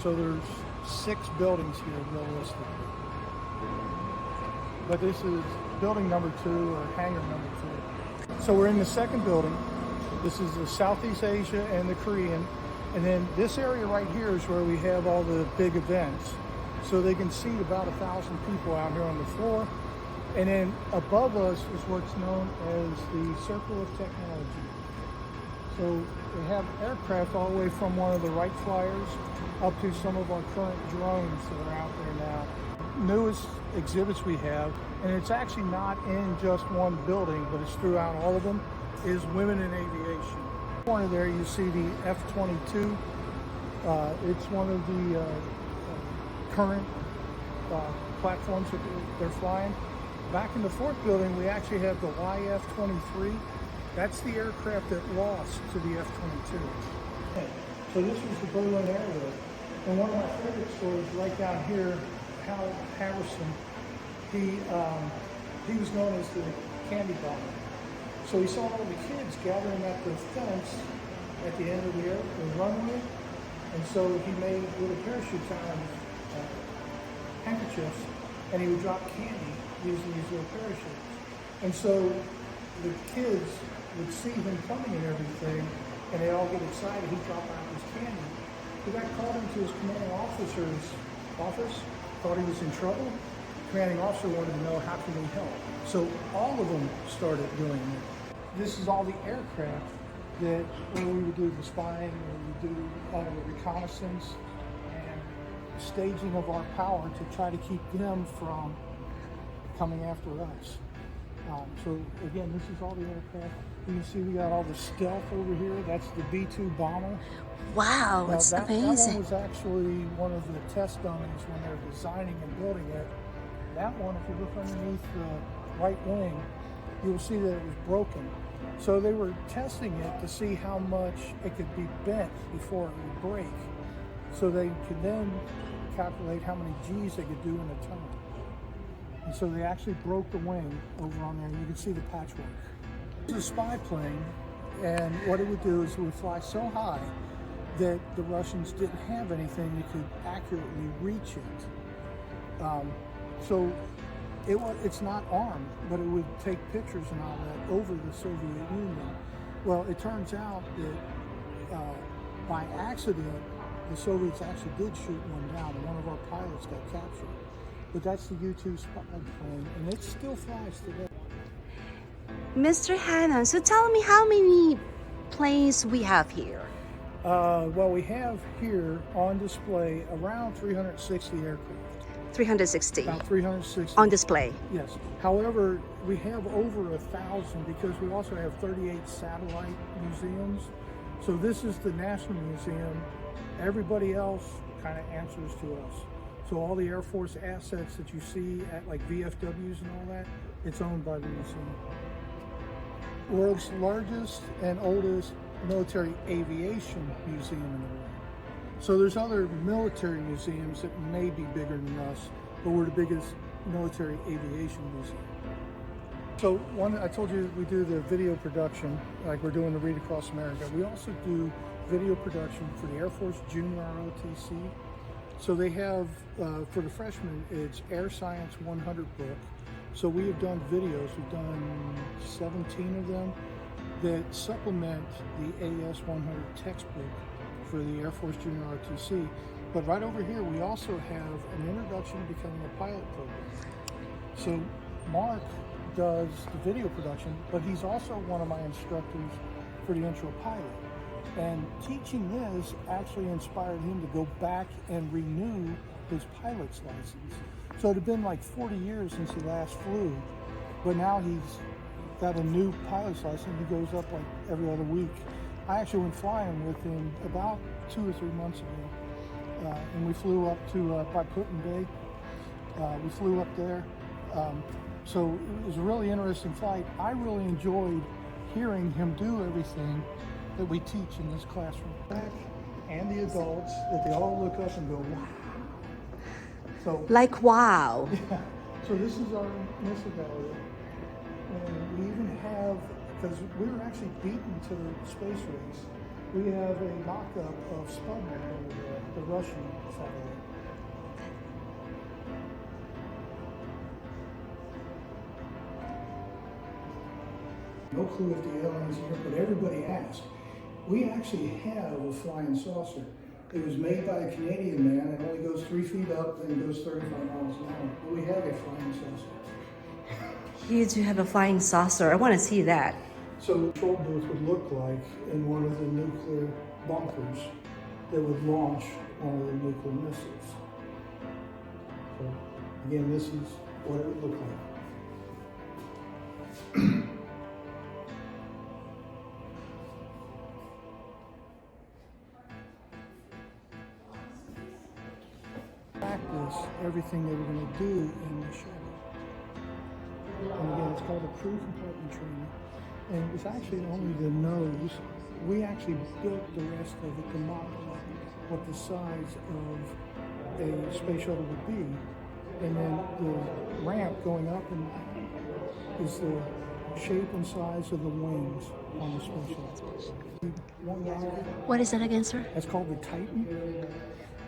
So there's 6 buildings here realistically. But this is building number 2 or hangar number 2. So we're in the second building. This is the Southeast Asia and the Korean. And then this area right here is where we have all the big events. So they can seat about 1,000 people out here on the floor. And then above us is what's known as the Circle of Technology. So they have aircraft all the way from one of the Wright Flyers up to some of our current drones that are out there now. Newest exhibits we have, and it's actually not in just one building, but it's throughout all of them, is Women in Aviation. In the corner there you see the F-22. It's one of the current platforms that they're flying. Back in the 4th building, we actually have the YF-23. That's the aircraft that lost to the F-22. So this was the Berlin area. And one of my favorite stories right down here, Hal Harrison, he was known as the candy bomber. So he saw all the kids gathering at the fence at the end of the runway. And so he made little parachutes out of handkerchiefs, and he would drop candy using these little parachutes. And so the kids would see him coming and everything, and they all get excited. He'd drop out his candy. He got called into his commanding officer's office, thought he was in trouble. The commanding officer wanted to know how can we help. So all of them started doing it. This is all the aircraft that where we would do the spying, where we would do the reconnaissance and staging of our power to try to keep them from coming after us. So again, this is all the aircraft. You can see we got all the stealth over here. That's the B-2 bomber. Wow, it's amazing. That one was actually one of the test dummies when they were designing and building it. That one, if you look underneath the right wing, you'll see that it was broken. So they were testing it to see how much it could be bent before it would break. So they could then calculate how many G's they could do in a turn. And so they actually broke the wing over on there. You can see the patchwork. It's a spy plane, and what it would do is it would fly so high that the Russians didn't have anything that could accurately reach it. So it's not armed, but it would take pictures and all that over the Soviet Union. Well, it turns out that by accident, the Soviets actually did shoot one down, and one of our pilots got captured. But that's the U-2 spy plane, and it still flies today. Mr. Hanna, so tell me how many planes we have here? Well, we have here on display around 360 aircraft. 360? About 360. On display? Yes. However, we have over 1,000 because we also have 38 satellite museums. So this is the National Museum. Everybody else kind of answers to us. So all the Air Force assets that you see at like VFWs and all that, it's owned by the museum. World's largest and oldest military aviation museum in the world. So there's other military museums that may be bigger than us, but we're the biggest military aviation museum. So I told you we do the video production, like we're doing the Read Across America. We also do video production for the Air Force Junior ROTC. So they have, for the freshmen, it's Air Science 100 book. So we have done videos, we've done 17 of them that supplement the AS 100 textbook for the Air Force Junior ROTC. But right over here, we also have an introduction to becoming a pilot program. So Mark does the video production, but he's also one of my instructors for the intro pilot. And teaching this actually inspired him to go back and renew his pilot's license. So it had been like 40 years since he last flew, but now he's got a new pilot's license. He goes up like every other week. I actually went flying with him about 2 or 3 months ago, and we flew up to by Putin Bay. We flew up there. So it was a really interesting flight. I really enjoyed hearing him do everything that we teach in this classroom. And the adults, that they all look up and go, wow. So, like, wow. Yeah. So this is our missile gallery. And we even have, because we were actually beaten to the space race, We have a mock-up of Sputnik over there, the Russian satellite. No clue if the aliens are here, but everybody asked. We actually have a flying saucer. It was made by a Canadian man. It only goes 3 feet up and goes 35 miles an hour. But we have a flying saucer. You do have a flying saucer. I want to see that. So the control booth would look like in one of the nuclear bunkers that would launch one of the nuclear missiles. So again, this is what it would look like. Practice everything they were going to do in the shuttle. And again, it's called a crew compartment training. And it was actually only the nose. We actually built the rest of it to mock what the size of a space shuttle would be. And then the ramp going up and is the shape and size of the wings on the space shuttle. One rocket, What is that again, sir? that's called the Titan.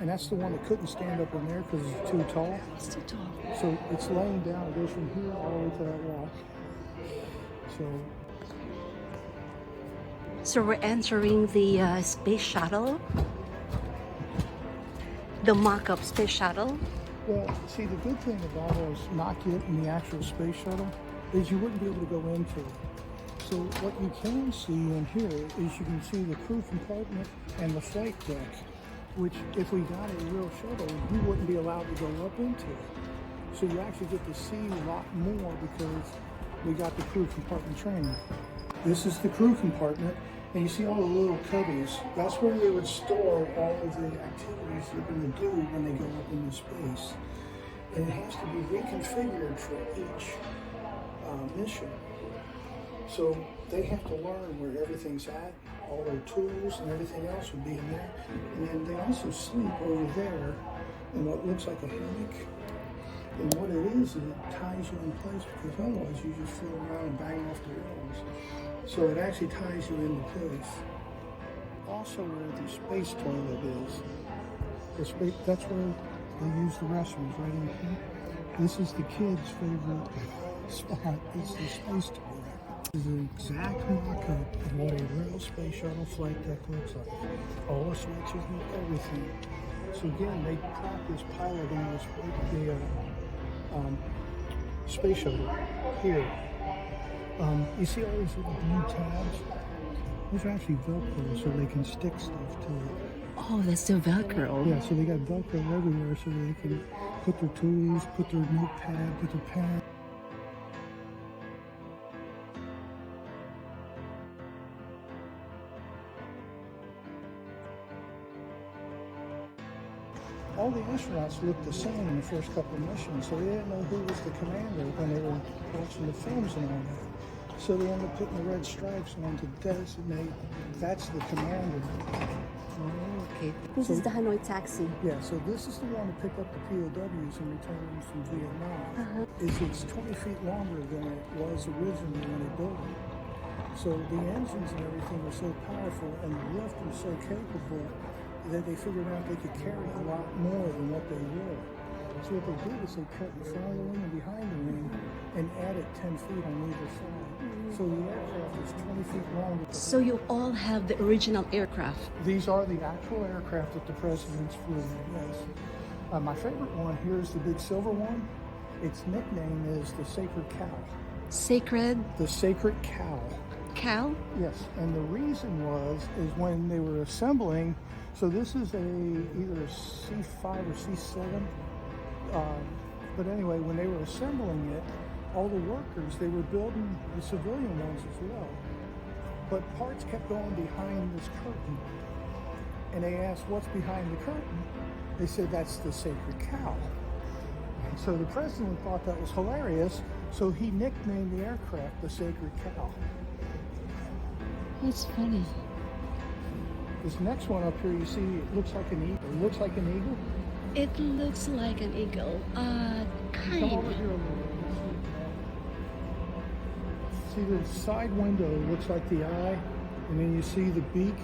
And that's the one that couldn't stand up in there because it's too tall. It's too tall. So it's laying down. It goes from here all the way to that wall. So we're entering the space shuttle, the mock-up space shuttle. Well, see, the good thing about us not getting the actual space shuttle is you wouldn't be able to go into it. So what you can see in here is you can see the crew compartment and the flight deck, which if we got a real shuttle, you wouldn't be allowed to go up into it. So you actually get to see a lot more because we got the crew compartment training. This is the crew compartment, and you see all the little cubbies. That's where they would store all of the activities they're going to do when they go up into space. And it has to be reconfigured for each mission. So they have to learn where everything's at, all their tools and everything else would be in there. And then they also sleep over there in what looks like a hammock. And what it is it ties you in place because otherwise you just float around and bang off the walls. So it actually ties you into place. Also where the space toilet is. That's where they use the restrooms, right in here. This is the kids' favorite spot. It's the space toilet. This is an exact mock-up of what a real space shuttle flight deck looks like. All the switches and everything. So again, they practice piloting the space shuttle here. You see all these little blue tabs? Those are actually Velcro, so they can stick stuff to it. Oh, that's the Velcro. Yeah, so they got Velcro everywhere, so they can put their tools, put their notepad, put their pen. All the astronauts looked the same in the first couple of missions, so they didn't know who was the commander when they were watching the films and all that. So they ended up putting the red stripes on to designate that's the commander. Oh, okay. This So- is the Hanoi taxi. Yeah, so this is the one to pick up the POWs and return them from Vietnam. It's 20 feet longer than it was originally when they built it. So the engines and everything were so powerful and the lift was so capable that they figured out they could carry a lot more than what they were. So what they did is they cut in front of the wing and behind the wing and added 10 feet on either side. So the aircraft is 20 feet long. So you all have the original aircraft. These are the actual aircraft that the presidents flew, yes. My favorite one here is the big silver one. Its nickname is the Sacred Cow. Sacred The Sacred Cow. cow? Yes, and the reason is when they were assembling, so this is either a C5 or C7, but anyway, when they were assembling it, all the workers, they were building the civilian ones as well. But parts kept going behind this curtain. And they asked, what's behind the curtain? They said, that's the Sacred Cow. And so the president thought that was hilarious, so he nicknamed the aircraft the Sacred Cow. That's funny. This next one up here, you see, it looks like an eagle. It looks like an eagle. It looks like an eagle. Come over here a little bit. See the side window looks like the eye. And then you see the beak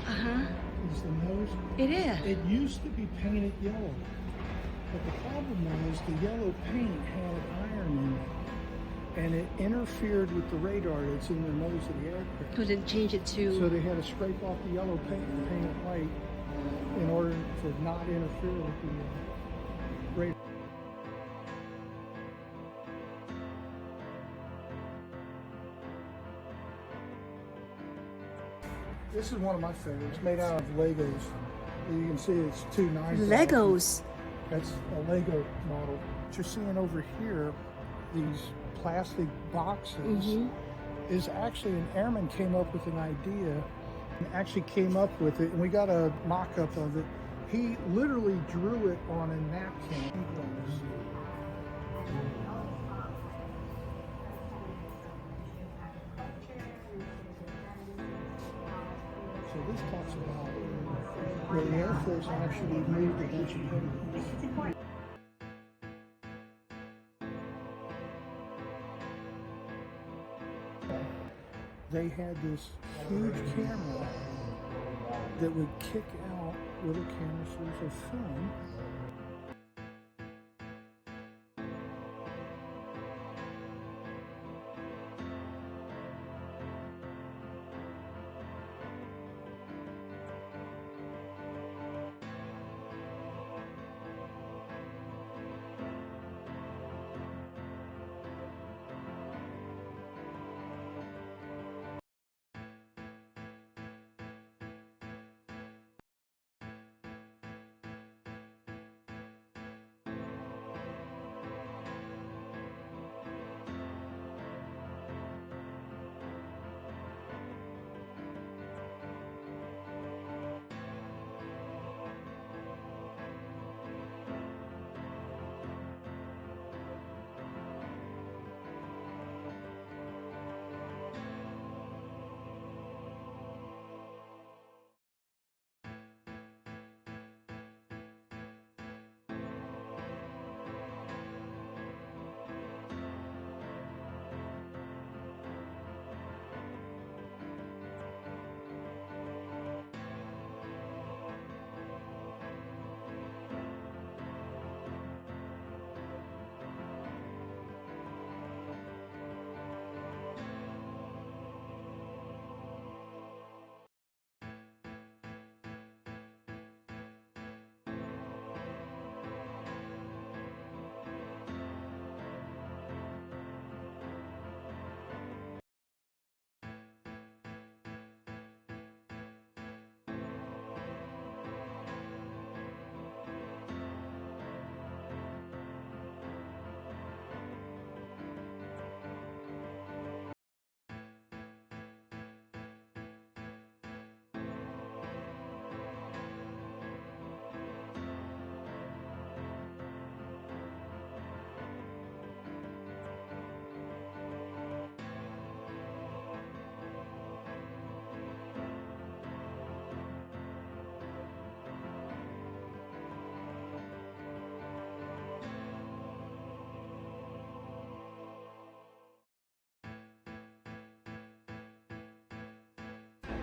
Uh-huh. is the nose. It is. It used to be painted yellow, but the problem was the yellow paint had iron in it, and it interfered with the radar that's in the nose of the aircraft. So then change it to... So they had to scrape off the yellow paint and paint it white in order to not interfere with the radar. This is one of my favorites, made out of Legos. You can see it's 2 9. Legos. That's a Lego model. What you're seeing over here, these plastic boxes, is actually an airman came up with an idea and actually came up with it, and we got a mock-up of it. He literally drew it on a napkin. So this talks about where the Air Force actually moved a bunch of hangars. They had this huge camera that would kick out little canisters of film.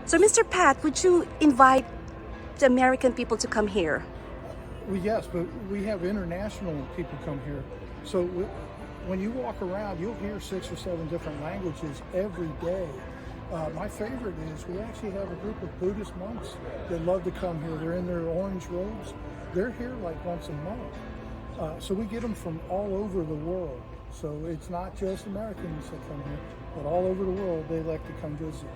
So, Mr. Pat, would you invite the American people to come here? Well, yes, but we have international people come here. So when you walk around, you'll hear 6 or 7 different languages every day. My favorite is we actually have a group of Buddhist monks that love to come here. They're in their orange robes. They're here like once a month. So we get them from all over the world. So it's not just Americans that come here, but all over the world they like to come visit.